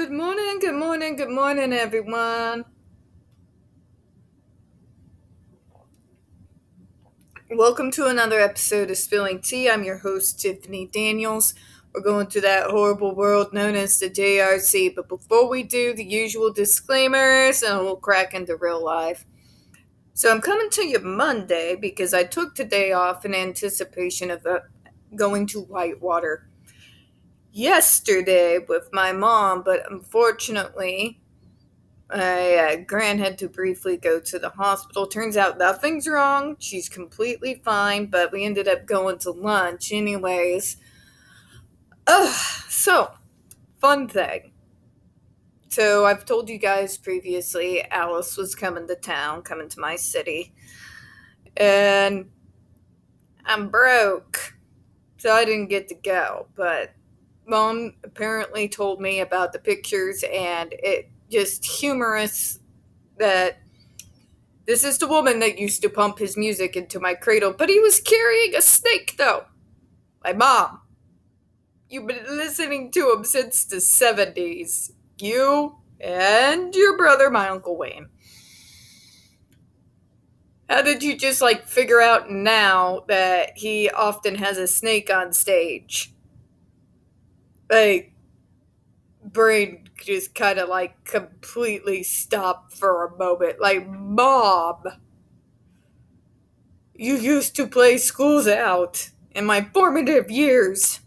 Good morning, everyone. Welcome to another episode of Spilling Tea. I'm your host, Tiffany Daniels. We're going to that horrible world known as the JRC, but before we do, the usual disclaimers, and we'll crack into real life. So I'm coming to you Monday because I took today off in anticipation of going to Whitewater yesterday with my mom, but unfortunately Grant had to briefly go to the hospital. Turns out nothing's wrong. She's completely fine, but we ended up going to lunch anyways. So, fun thing. So, I've told you guys previously, Alice was coming to town, coming to my city. And I'm broke, so I didn't get to go. But Mom apparently told me about the pictures, and it just humorous that this is the woman that used to pump his music into my cradle, but he was carrying a snake, though. My mom. You've been listening to him since the 70s. You and your brother, my Uncle Wayne. How did you just, figure out now that he often has a snake on stage? Brain just kind of, completely stopped for a moment. Mom, you used to play Schools Out in my formative years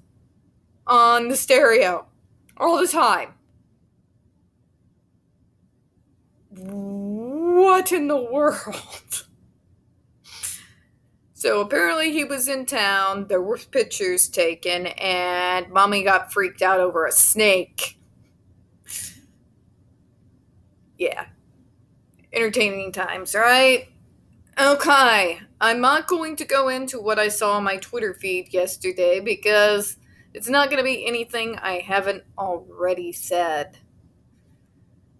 on the stereo all the time. What in the world? So apparently he was in town, there were pictures taken, and Mommy got freaked out over a snake. Yeah. Entertaining times, right? Okay, I'm not going to go into what I saw on my Twitter feed yesterday because it's not going to be anything I haven't already said.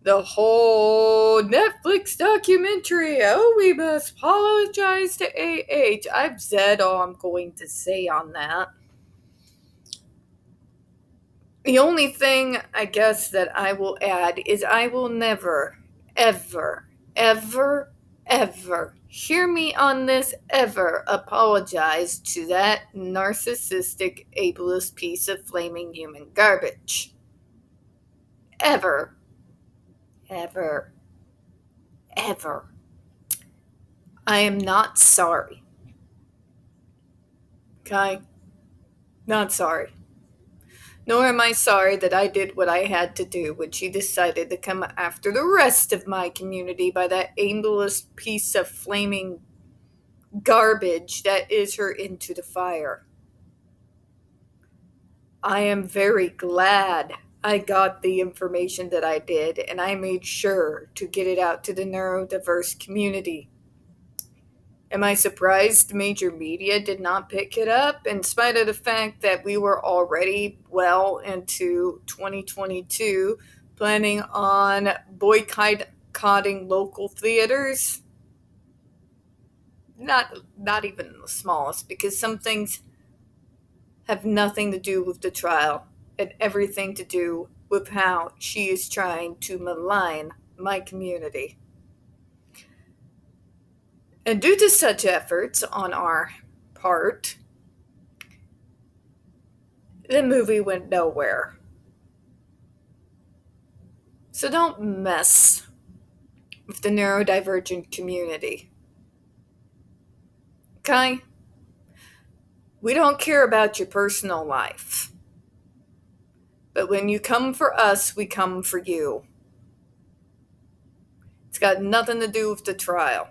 The whole Netflix documentary, oh, we must apologize to AH. I've said all I'm going to say on that. The only thing I guess that I will add is I will never, ever, ever, ever, hear me on this, ever apologize to that narcissistic, ableist piece of flaming human garbage. Ever. Ever. Ever. I am not sorry. Okay? Not sorry. Nor am I sorry that I did what I had to do when she decided to come after the rest of my community by that ableist piece of flaming garbage that is her Into the Fire. I am very glad I got the information that I did, and I made sure to get it out to the neurodiverse community. Am I surprised major media did not pick it up, in spite of the fact that we were already well into 2022 planning on boycotting local theaters? Not even the smallest, because some things have nothing to do with the trial and everything to do with how she is trying to malign my community. And due to such efforts on our part, the movie went nowhere. So don't mess with the neurodivergent community. Okay? We don't care about your personal life. But when you come for us, we come for you. It's got nothing to do with the trial.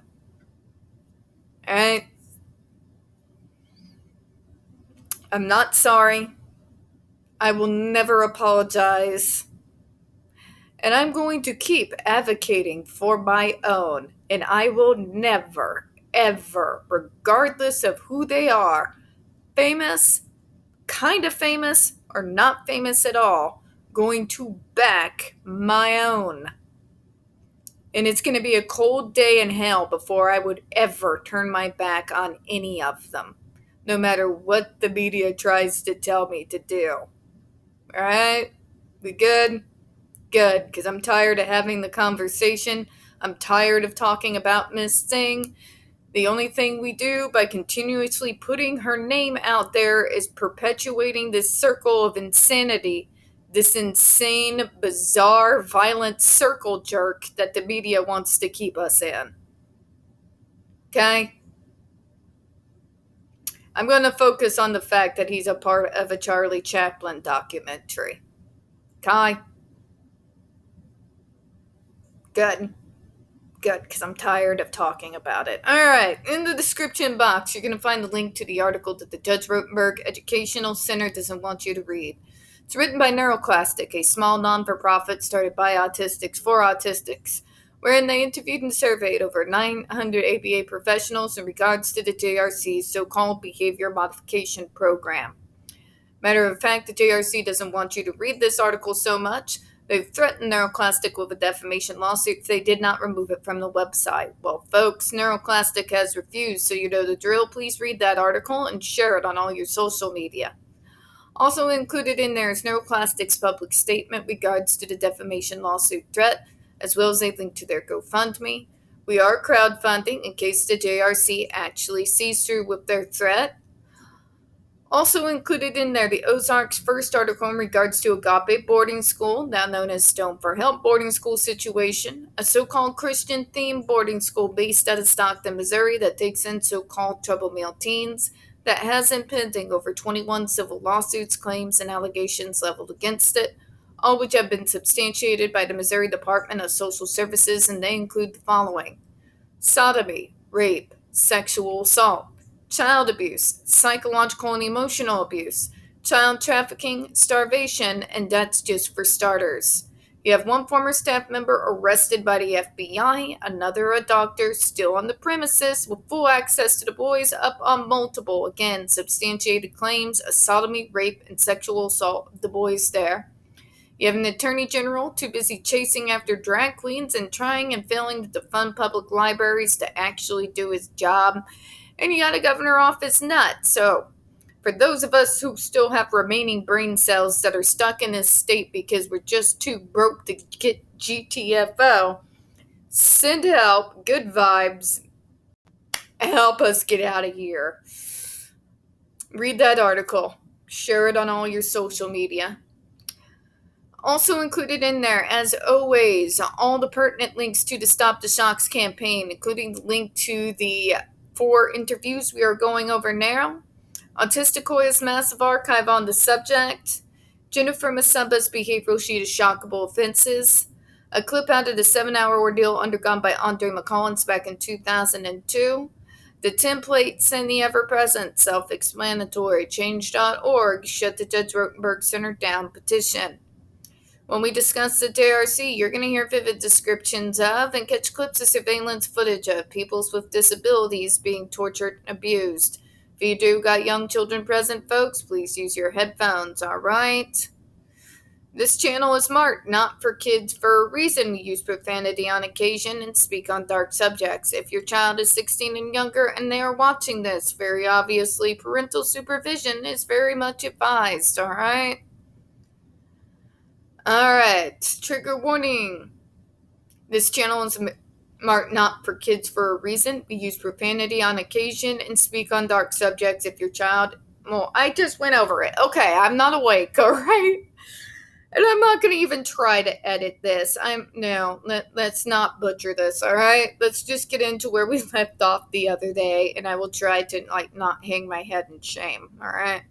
Alright? I'm not sorry. I will never apologize. And I'm going to keep advocating for my own. And I will never, ever, regardless of who they are, famous, kind of famous, or not famous at all, going to back my own. And it's going to be a cold day in hell before I would ever turn my back on any of them, no matter what the media tries to tell me to do. Alright? We good? Good, because I'm tired of having the conversation. I'm tired of talking about Miss Thing. The only thing we do by continuously putting her name out there is perpetuating this circle of insanity, this insane, bizarre, violent circle jerk that the media wants to keep us in. Okay? I'm going to focus on the fact that he's a part of a Charlie Chaplin documentary. Okay? Good. Good, because I'm tired of talking about it. Alright, in the description box, you're going to find the link to the article that the Judge Rotenberg Educational Center doesn't want you to read. It's written by NeuroClastic, a small non-for-profit started by autistics for autistics, wherein they interviewed and surveyed over 900 ABA professionals in regards to the JRC's so-called behavior modification program. Matter of fact, the JRC doesn't want you to read this article so much. They've threatened NeuroClastic with a defamation lawsuit if they did not remove it from the website. Well, folks, NeuroClastic has refused, so you know the drill. Please read that article and share it on all your social media. Also included in there is NeuroClastic's public statement regards to the defamation lawsuit threat, as well as a link to their GoFundMe. We are crowdfunding in case the JRC actually sees through with their threat. Also included in there, the Ozarks' first article in regards to Agape boarding school, now known as Stone for Help boarding school situation, a so-called Christian-themed boarding school based out of Stockton, Missouri that takes in so-called troubled male teens, that has impending over 21 civil lawsuits, claims, and allegations leveled against it, all which have been substantiated by the Missouri Department of Social Services, and they include the following: sodomy, rape, sexual assault, child abuse, psychological and emotional abuse, child trafficking, starvation, and that's just for starters. You have one former staff member arrested by the FBI, another a doctor still on the premises with full access to the boys, up on multiple, again, substantiated claims of sodomy, rape, and sexual assault of the boys there. You have an attorney general too busy chasing after drag queens and trying and failing to defund public libraries to actually do his job. And you got a governor off his nut. So, for those of us who still have remaining brain cells that are stuck in this state because we're just too broke to get GTFO, send help, good vibes, and help us get out of here. Read that article. Share it on all your social media. Also included in there, as always, all the pertinent links to the Stop the Shocks campaign, including the link to the 4 interviews we are going over now, Autistica's massive archive on the subject, Jennifer Masumba's behavioral sheet of shockable offenses, a clip out of the 7-hour ordeal undergone by Andre McCollins back in 2002, the templates and the ever-present self-explanatory change.org shut the Judge Rotenberg Center down petition. When we discuss the JRC, you're going to hear vivid descriptions of and catch clips of surveillance footage of peoples with disabilities being tortured and abused. If you do got young children present, folks, please use your headphones, alright? This channel is marked not for kids for a reason. We use profanity on occasion and speak on dark subjects. If your child is 16 and younger and they are watching this, very obviously parental supervision is very much advised, alright? Alright, trigger warning. This channel is marked not for kids for a reason. We use profanity on occasion and speak on dark subjects. If your child... Well, I just went over it. Okay, I'm not awake, alright? And I'm not going to even try to edit this. Let's not butcher this, alright? Let's just get into where we left off the other day, and I will try to, not hang my head in shame, alright?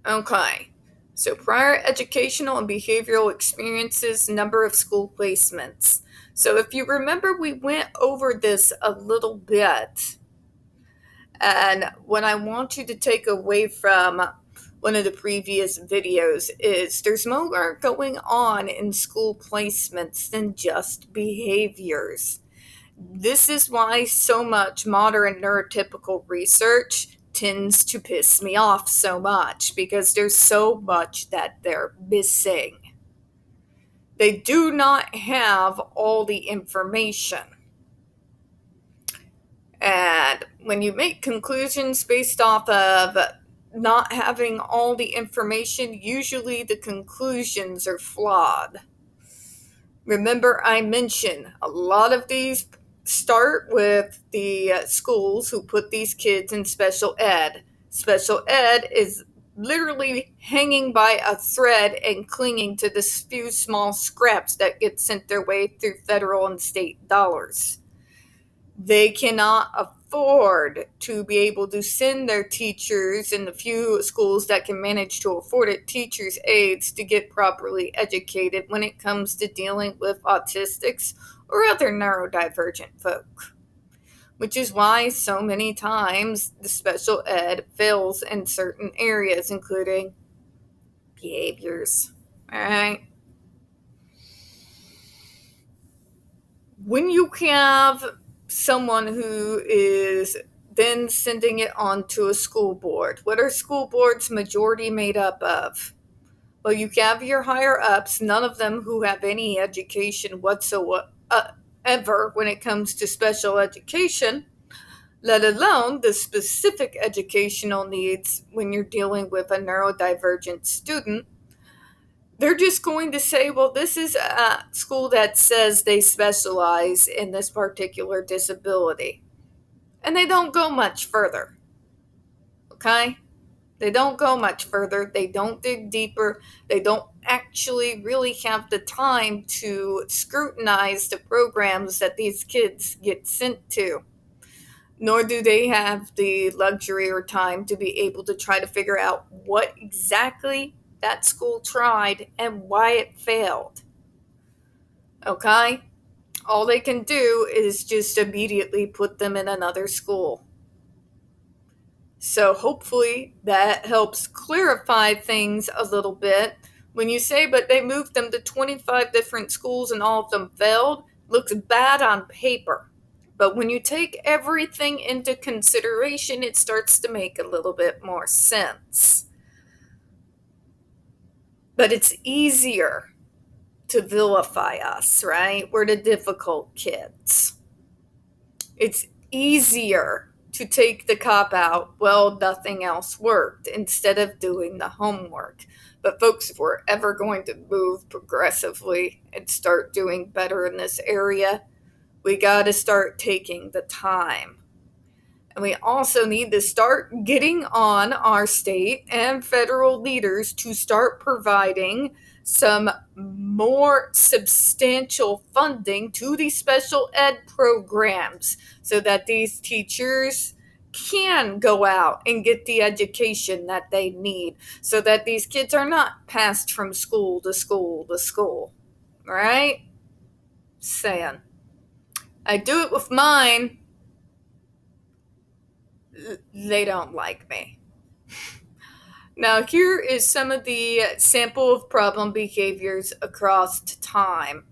Okay. So prior educational and behavioral experiences, number of school placements. So if you remember, we went over this a little bit. And what I want you to take away from one of the previous videos is there's more going on in school placements than just behaviors. This is why so much modern neurotypical research tends to piss me off so much, because there's so much that they're missing. They do not have all the information. And when you make conclusions based off of not having all the information, usually the conclusions are flawed. Remember, I mentioned a lot of these start with the schools who put these kids in special ed. Special ed is literally hanging by a thread and clinging to the few small scraps that get sent their way through federal and state dollars. They cannot afford to be able to send their teachers, in the few schools that can manage to afford it, teachers' aides to get properly educated when it comes to dealing with autistics or other neurodivergent folk. Which is why so many times the special ed fails in certain areas, including behaviors. All right. When you have someone who is then sending it on to a school board, what are school boards majority made up of? Well, you have your higher ups, none of them who have any education whatsoever when it comes to special education, let alone the specific educational needs when you're dealing with a neurodivergent student. They're just going to say, well, this is a school that says they specialize in this particular disability. And they don't go much further. Okay? They don't go much further. They don't dig deeper. They don't actually really have the time to scrutinize the programs that these kids get sent to. Nor do they have the luxury or time to be able to try to figure out what exactly that school tried and why it failed. Okay? All they can do is just immediately put them in another school. So hopefully that helps clarify things a little bit. When you say, but they moved them to 25 different schools and all of them failed, looks bad on paper. But when you take everything into consideration, it starts to make a little bit more sense. But it's easier to vilify us, right? We're the difficult kids. It's easier to take the cop out, well, nothing else worked, instead of doing the homework. But folks, if we're ever going to move progressively and start doing better in this area, we got to start taking the time. And we also need to start getting on our state and federal leaders to start providing some more substantial funding to these special ed programs so that these teachers can go out and get the education that they need, so that these kids are not passed from school to school to school. Right? Saying. I do it with mine. They don't like me. Now, here is some of the sample of problem behaviors across time.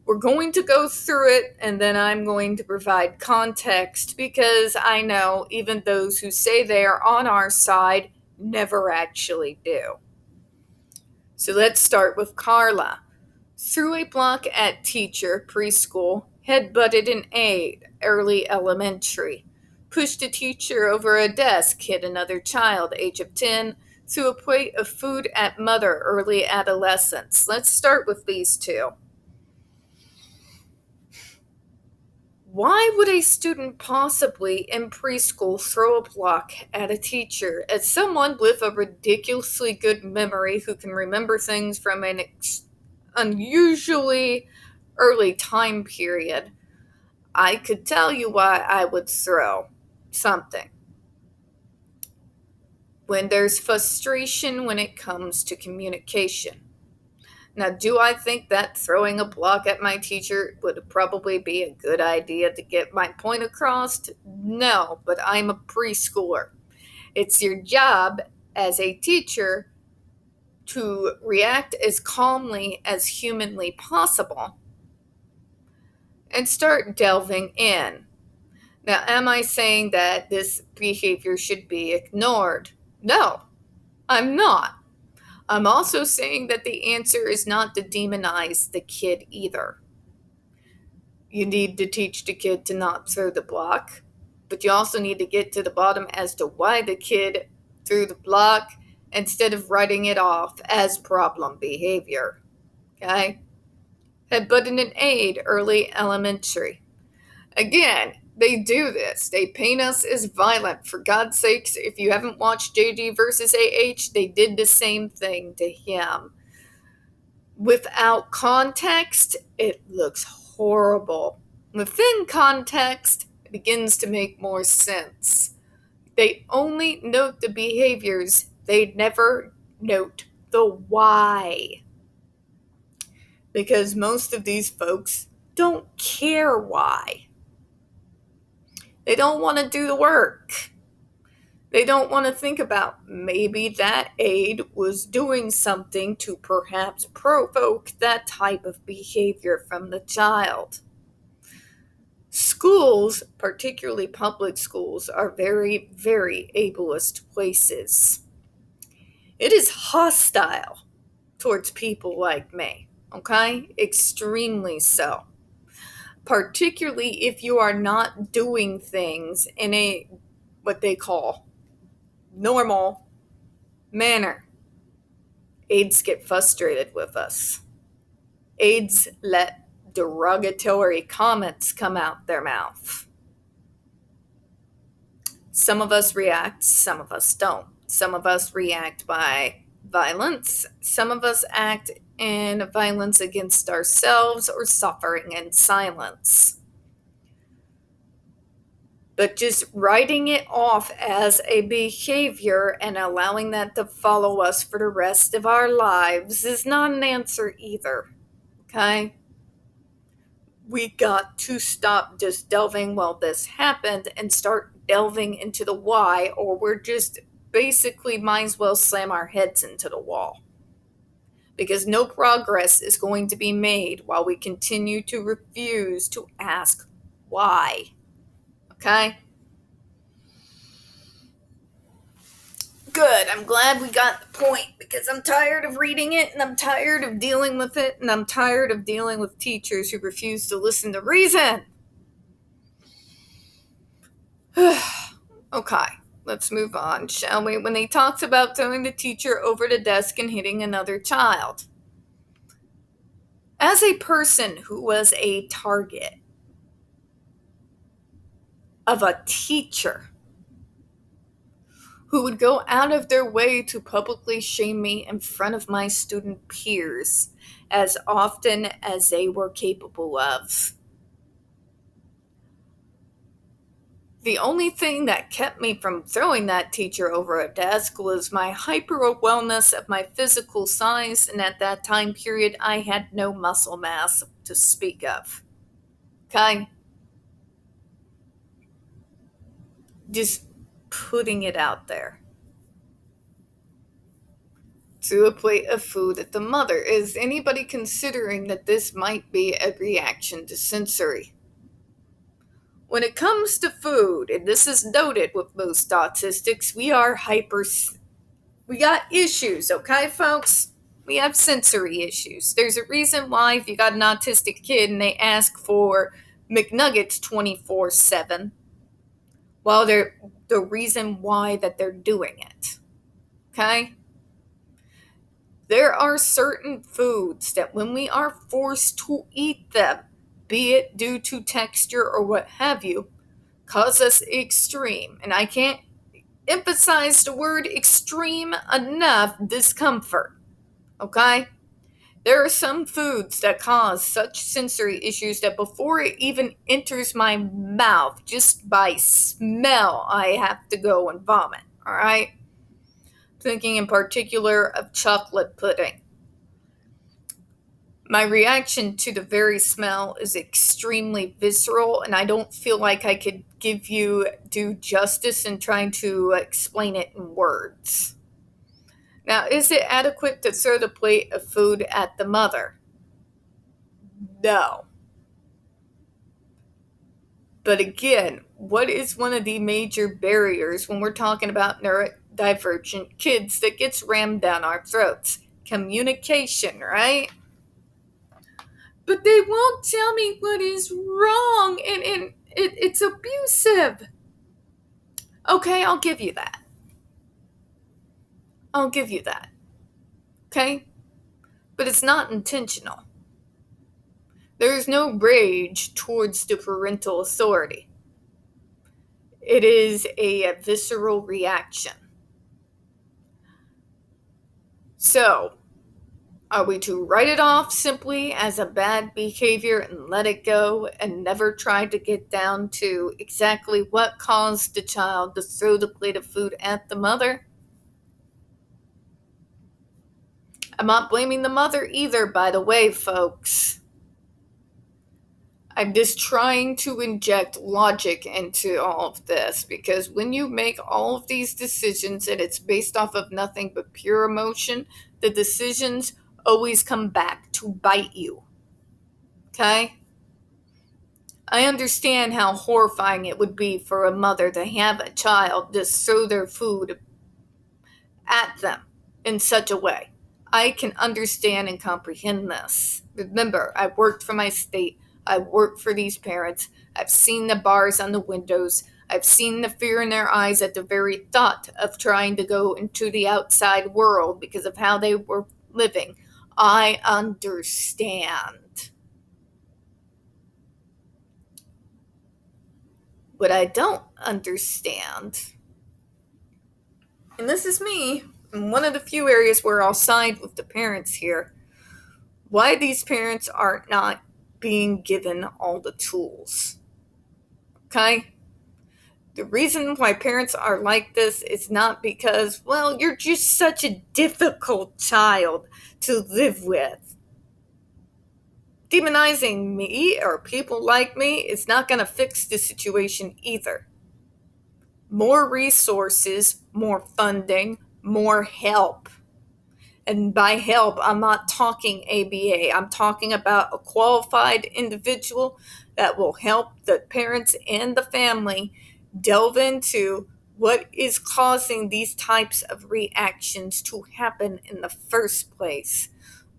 We're going to go through it, and then I'm going to provide context, because I know even those who say they are on our side never actually do. So let's start with Carla. Threw a block at teacher, preschool, head-butted an aide, early elementary. Pushed a teacher over a desk, hit another child, age of 10, threw a plate of food at mother, early adolescence. Let's start with these two. Why would a student possibly in preschool throw a block at a teacher? As someone with a ridiculously good memory who can remember things from an unusually early time period, I could tell you why I would throw something. When there's frustration when it comes to communication. Now, do I think that throwing a block at my teacher would probably be a good idea to get my point across? No, but I'm a preschooler. It's your job as a teacher to react as calmly as humanly possible and start delving in. Now, am I saying that this behavior should be ignored? No, I'm not. I'm also saying that the answer is not to demonize the kid either. You need to teach the kid to not throw the block, but you also need to get to the bottom as to why the kid through the block instead of writing it off as problem behavior. Okay? Headbutting an aide early elementary. Again, they do this. They paint us as violent. For God's sakes, if you haven't watched JD versus AH, they did the same thing to him. Without context, it looks horrible. Within context, it begins to make more sense. They only note the behaviors, they never note the why. Because most of these folks don't care why. They don't want to do the work. They don't want to think about maybe that aide was doing something to perhaps provoke that type of behavior from the child. Schools, particularly public schools, are very, very ableist places. It is hostile towards people like me, okay? Extremely so. Particularly if you are not doing things in a, what they call, normal manner. Aides get frustrated with us. Aides let derogatory comments come out their mouth. Some of us react, some of us don't. Some of us react by violence. Some of us act in violence against ourselves or suffering in silence. But just writing it off as a behavior and allowing that to follow us for the rest of our lives is not an answer either. Okay? We got to stop just delving, well, this happened, and start delving into the why, or we're just basically might as well slam our heads into the wall. Because no progress is going to be made while we continue to refuse to ask why. Okay? Good. I'm glad we got the point, because I'm tired of reading it, and I'm tired of dealing with it, and I'm tired of dealing with teachers who refuse to listen to reason. Okay, let's move on, shall we? When he talks about throwing the teacher over the desk and hitting another child. As a person who was a target of a teacher who would go out of their way to publicly shame me in front of my student peers as often as they were capable of. The only thing that kept me from throwing that teacher over a desk was my hyper-awareness of my physical size, and at that time period, I had no muscle mass to speak of. Okay? Just putting it out there. To a plate of food at the mother. Is anybody considering that this might be a reaction to sensory? When it comes to food, and this is noted with most autistics, we got issues, okay, folks? We have sensory issues. There's a reason why if you got an autistic kid and they ask for McNuggets 24/7, well, the reason why that they're doing it, okay? There are certain foods that when we are forced to eat them, be it due to texture or what have you, cause us extreme, and I can't emphasize the word extreme enough, discomfort. Okay? There are some foods that cause such sensory issues that before it even enters my mouth, just by smell, I have to go and vomit. Alright? Thinking in particular of chocolate pudding. My reaction to the very smell is extremely visceral, and I don't feel like I could give you due justice in trying to explain it in words. Now, is it adequate to throw the plate of food at the mother? No. But again, what is one of the major barriers when we're talking about neurodivergent kids that gets rammed down our throats? Communication, right? But they won't tell me what is wrong, and it's abusive. Okay, I'll give you that. I'll give you that. Okay? But it's not intentional. There is no rage towards the parental authority. It is a visceral reaction. So, are we to write it off simply as a bad behavior and let it go and never try to get down to exactly what caused the child to throw the plate of food at the mother? I'm not blaming the mother either, by the way, folks. I'm just trying to inject logic into all of this, because when you make all of these decisions and it's based off of nothing but pure emotion, the decisions always come back to bite you. Okay? I understand how horrifying it would be for a mother to have a child just throw their food at them in such a way. I can understand and comprehend this. Remember, I worked for my state. I worked for these parents. I've seen the bars on the windows. I've seen the fear in their eyes at the very thought of trying to go into the outside world because of how they were living. I understand. What I don't understand, and this is me, in one of the few areas where I'll side with the parents here, why these parents are not being given all the tools. Okay? The reason why parents are like this is not because, well, you're just such a difficult child to live with. Demonizing me or people like me is not going to fix the situation either. More resources, more funding, more help. And by help, I'm not talking ABA. I'm talking about a qualified individual that will help the parents and the family delve into what is causing these types of reactions to happen in the first place.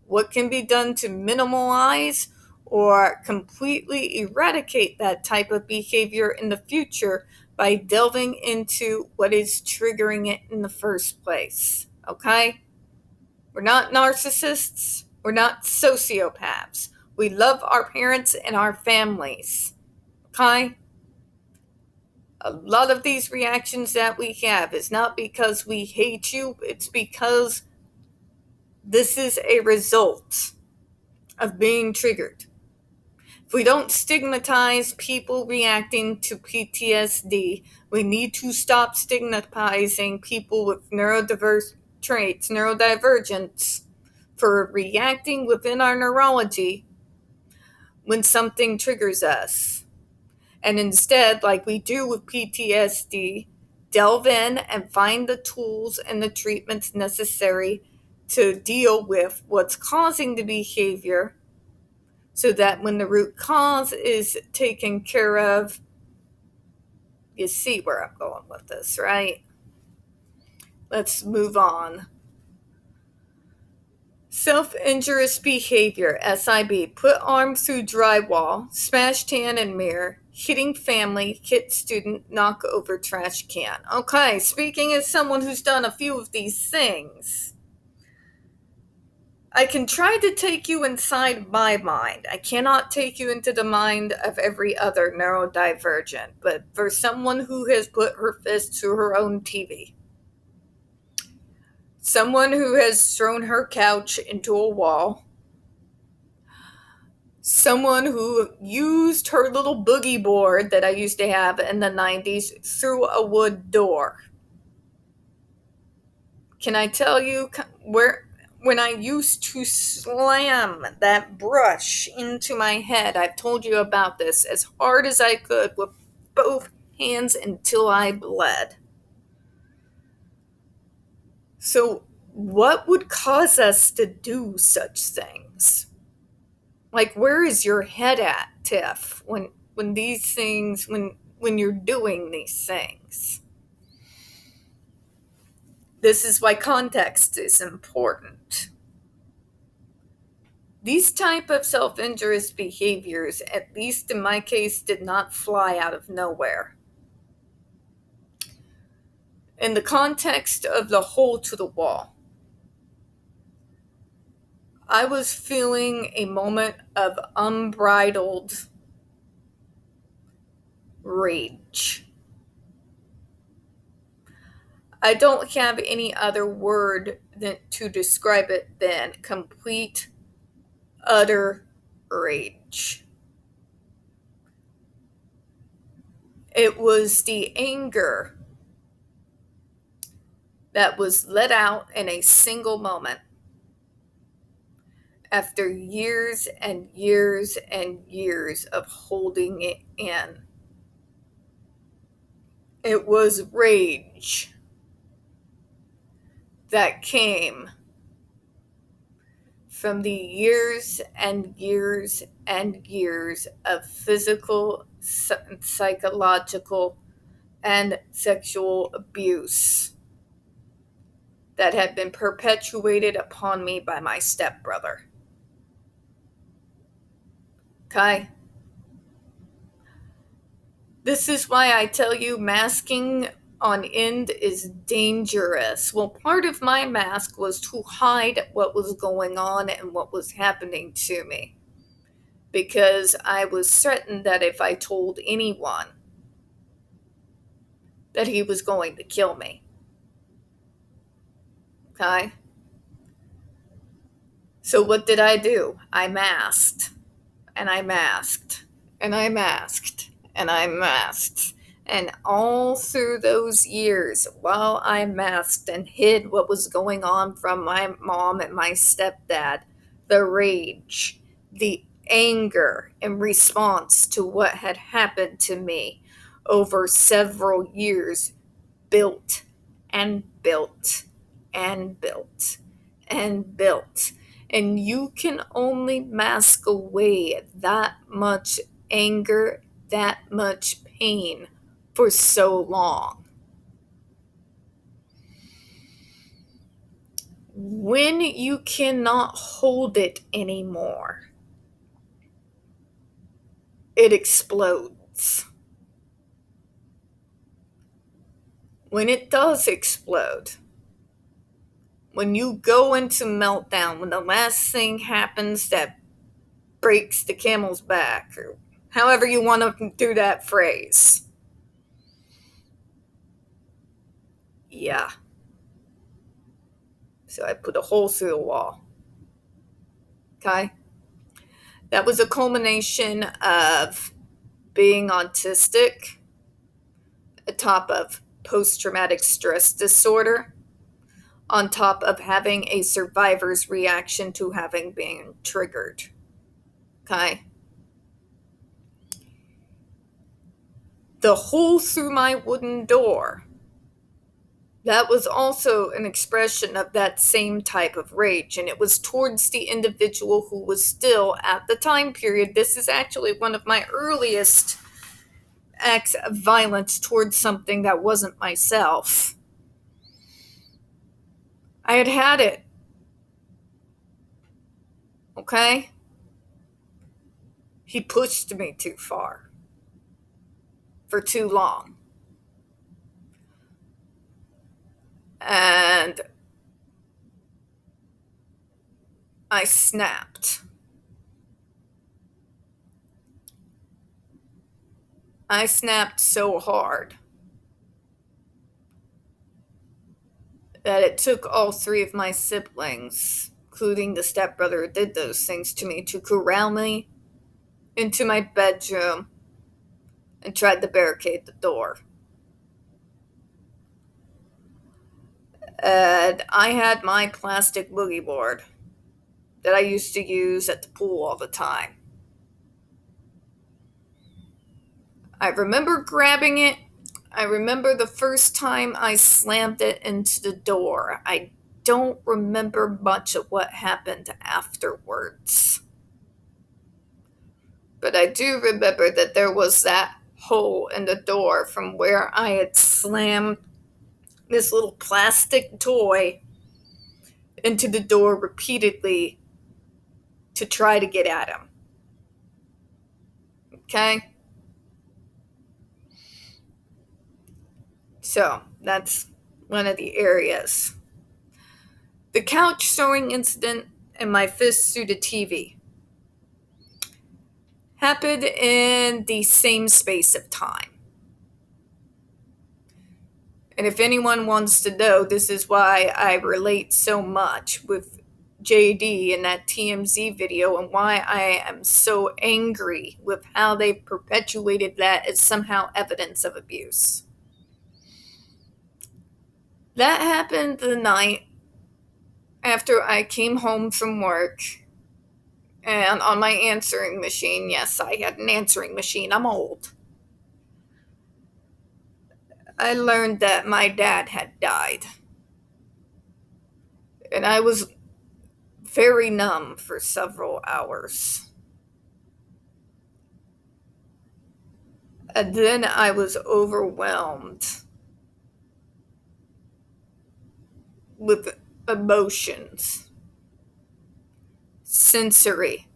What can be done to minimize or completely eradicate that type of behavior in the future by delving into what is triggering it in the first place. Okay? We're not narcissists. We're not sociopaths. We love our parents and our families. Okay? A lot of these reactions that we have is not because we hate you, it's because this is a result of being triggered. If we don't stigmatize people reacting to PTSD, we need to stop stigmatizing people with neurodiverse traits, neurodivergence, for reacting within our neurology when something triggers us. And instead, like we do with PTSD, delve in and find the tools and the treatments necessary to deal with what's causing the behavior, so that when the root cause is taken care of, you see where I'm going with this, right? Let's move on. Self-injurious behavior, SIB, put arm through drywall, smash tan and mirror, hitting family, hit student, knock over trash can. Okay, speaking as someone who's done a few of these things, I can try to take you inside my mind. I cannot take you into the mind of every other neurodivergent, but for someone who has put her fist through her own TV, someone who has thrown her couch into a wall, someone who used her little boogie board that I used to have in the 90s through a wood door. Can I tell you when I used to slam that brush into my head, I've told you about this, as hard as I could with both hands until I bled. So what would cause us to do such things? Like, where is your head at, Tiff, when these things, when you're doing these things? This is why context is important. These type of self-injurious behaviors, at least in my case, did not fly out of nowhere. In the context of the hole to the wall, I was feeling a moment of unbridled rage. I don't have any other word to describe it than complete, utter rage. It was the anger that was let out in a single moment after years and years and years of holding it in. It was rage that came from the years and years and years of physical, psychological, and sexual abuse that had been perpetuated upon me by my stepbrother. Okay? This is why I tell you masking on end is dangerous. Well, part of my mask was to hide what was going on and what was happening to me, because I was certain that if I told anyone, that he was going to kill me. Okay? So what did I do? I masked, and I masked, and I masked, and I masked. And all through those years, while I masked and hid what was going on from my mom and my stepdad, the rage, the anger in response to what had happened to me over several years built and built and built and built. And you can only mask away that much anger, that much pain for so long. When you cannot hold it anymore, it explodes. When it does explode, when you go into meltdown, when the last thing happens that breaks the camel's back, or however you want to do that phrase. Yeah. So I put a hole through the wall. Okay? That was a culmination of being autistic, atop of post-traumatic stress disorder, on top of having a survivor's reaction to having been triggered. Okay? The hole through my wooden door, that was also an expression of that same type of rage, and it was towards the individual who was still, at the time period, this is actually one of my earliest acts of violence towards something that wasn't myself. I had had it. Okay? He pushed me too far. For too long. And I snapped. I snapped so hard that it took all three of my siblings, including the stepbrother who did those things to me, to corral me into my bedroom and tried to barricade the door. And I had my plastic boogie board that I used to use at the pool all the time. I remember grabbing it. I remember the first time I slammed it into the door. I don't remember much of what happened afterwards. But I do remember that there was that hole in the door from where I had slammed this little plastic toy into the door repeatedly to try to get at him. Okay? So, that's one of the areas. The couch throwing incident and my fist through the TV happened in the same space of time. And if anyone wants to know, this is why I relate so much with JD in that TMZ video and why I am so angry with how they perpetuated that as somehow evidence of abuse. That happened the night after I came home from work, and on my answering machine, yes, I had an answering machine, I'm old, I learned that my dad had died. And I was very numb for several hours. And then I was overwhelmed with emotions, sensory.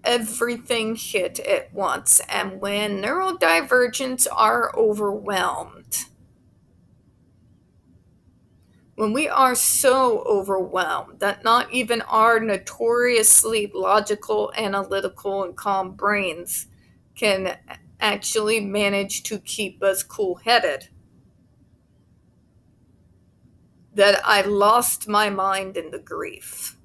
Everything hit at once. And when neurodivergents are overwhelmed, when we are so overwhelmed that not even our notoriously logical, analytical, and calm brains can actually manage to keep us cool-headed, that I lost my mind in the grief.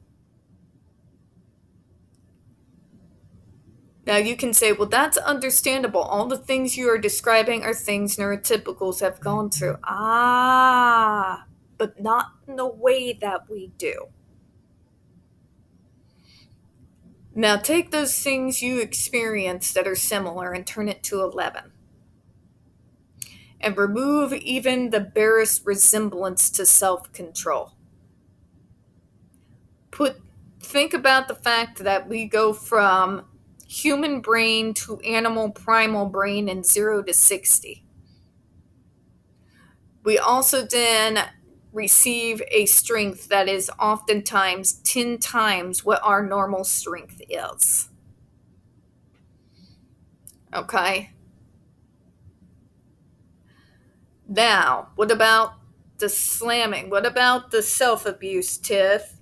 Now you can say, well, that's understandable. All the things you are describing are things neurotypicals have gone through. But not in the way that we do. Now take those things you experience that are similar and turn it to 11. And remove even the barest resemblance to self-control. Think about the fact that we go from human brain to animal primal brain in 0 to 60. We also then receive a strength that is oftentimes 10 times what our normal strength is. Okay? Now, what about the slamming? What about the self-abuse, Tiff?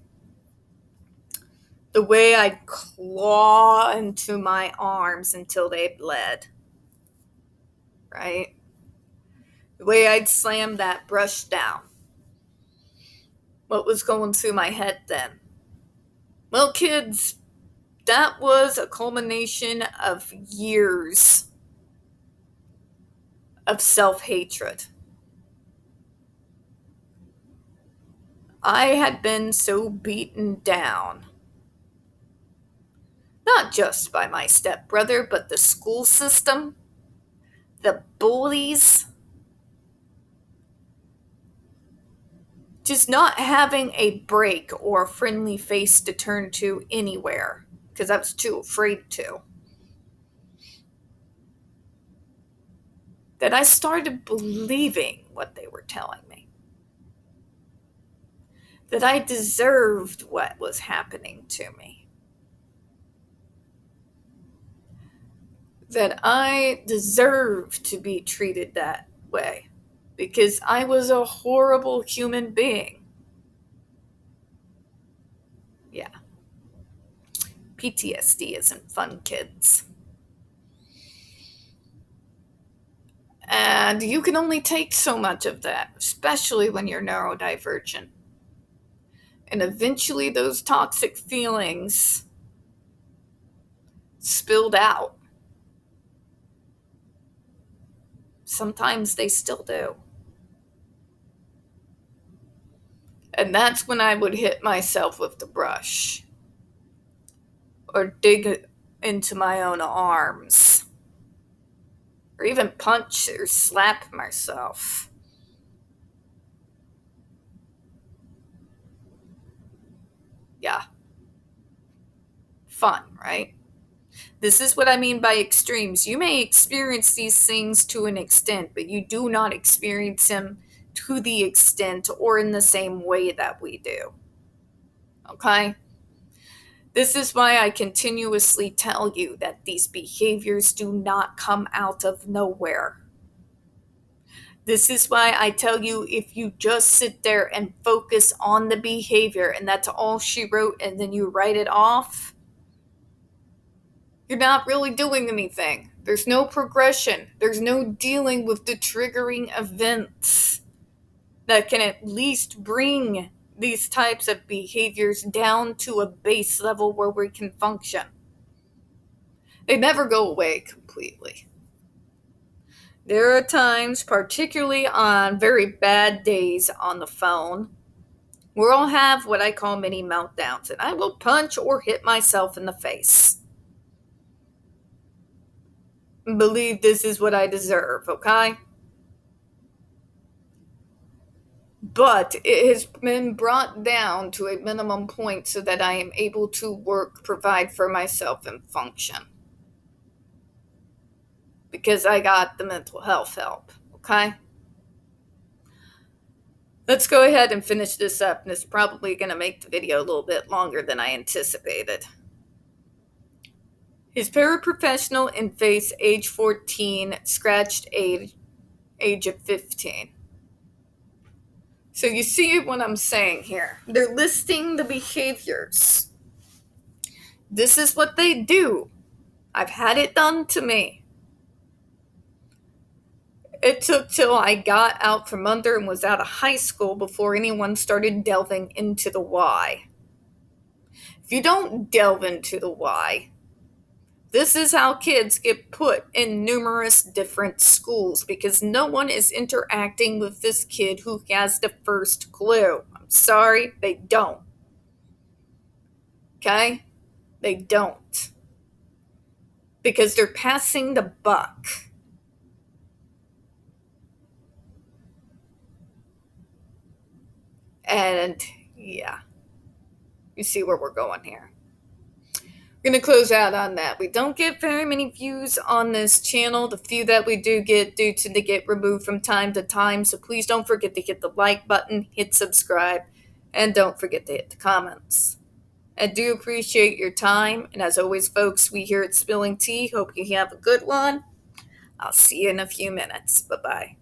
The way I'd claw into my arms until they bled. Right? The way I'd slam that brush down. What was going through my head then? Well, kids, that was a culmination of years of self-hatred. I had been so beaten down, not just by my stepbrother, but the school system, the bullies, just not having a break or a friendly face to turn to anywhere, because I was too afraid to. That I started believing what they were telling me. That I deserved what was happening to me. That I deserved to be treated that way. Because I was a horrible human being. Yeah. PTSD isn't fun, kids. And you can only take so much of that, especially when you're neurodivergent. And eventually those toxic feelings spilled out. Sometimes they still do. And that's when I would hit myself with the brush. Or dig into my own arms. Or even punch or slap myself. Yeah. Fun, right? This is what I mean by extremes. You may experience these things to an extent, but you do not experience them to the extent or in the same way that we do. Okay? This is why I continuously tell you that these behaviors do not come out of nowhere. This is why I tell you, if you just sit there and focus on the behavior and that's all she wrote and then you write it off, you're not really doing anything. There's no progression. There's no dealing with the triggering events that can at least bring these types of behaviors down to a base level where we can function. They never go away completely. There are times, particularly on very bad days on the phone, where I'll have what I call mini meltdowns, and I will punch or hit myself in the face. Believe this is what I deserve, okay? But it has been brought down to a minimum point so that I am able to work, provide for myself, and function. Because I got the mental health help, okay? Let's go ahead and finish this up, and it's probably going to make the video a little bit longer than I anticipated. His paraprofessional in face, age 14, scratched age of 15. So you see what I'm saying here. They're listing the behaviors. This is what they do. I've had it done to me. It took till I got out from under and was out of high school before anyone started delving into the why. If you don't delve into the why, this is how kids get put in numerous different schools because no one is interacting with this kid who has the first clue. I'm sorry, they don't. Okay? They don't. Because they're passing the buck. And yeah, you see where we're going here. We're going to close out on that. We don't get very many views on this channel. The few that we do get do tend to get removed from time to time. So please don't forget to hit the like button, hit subscribe, and don't forget to hit the comments. I do appreciate your time. And as always, folks, we here at Spilling Tea hope you have a good one. I'll see you in a few minutes. Bye-bye.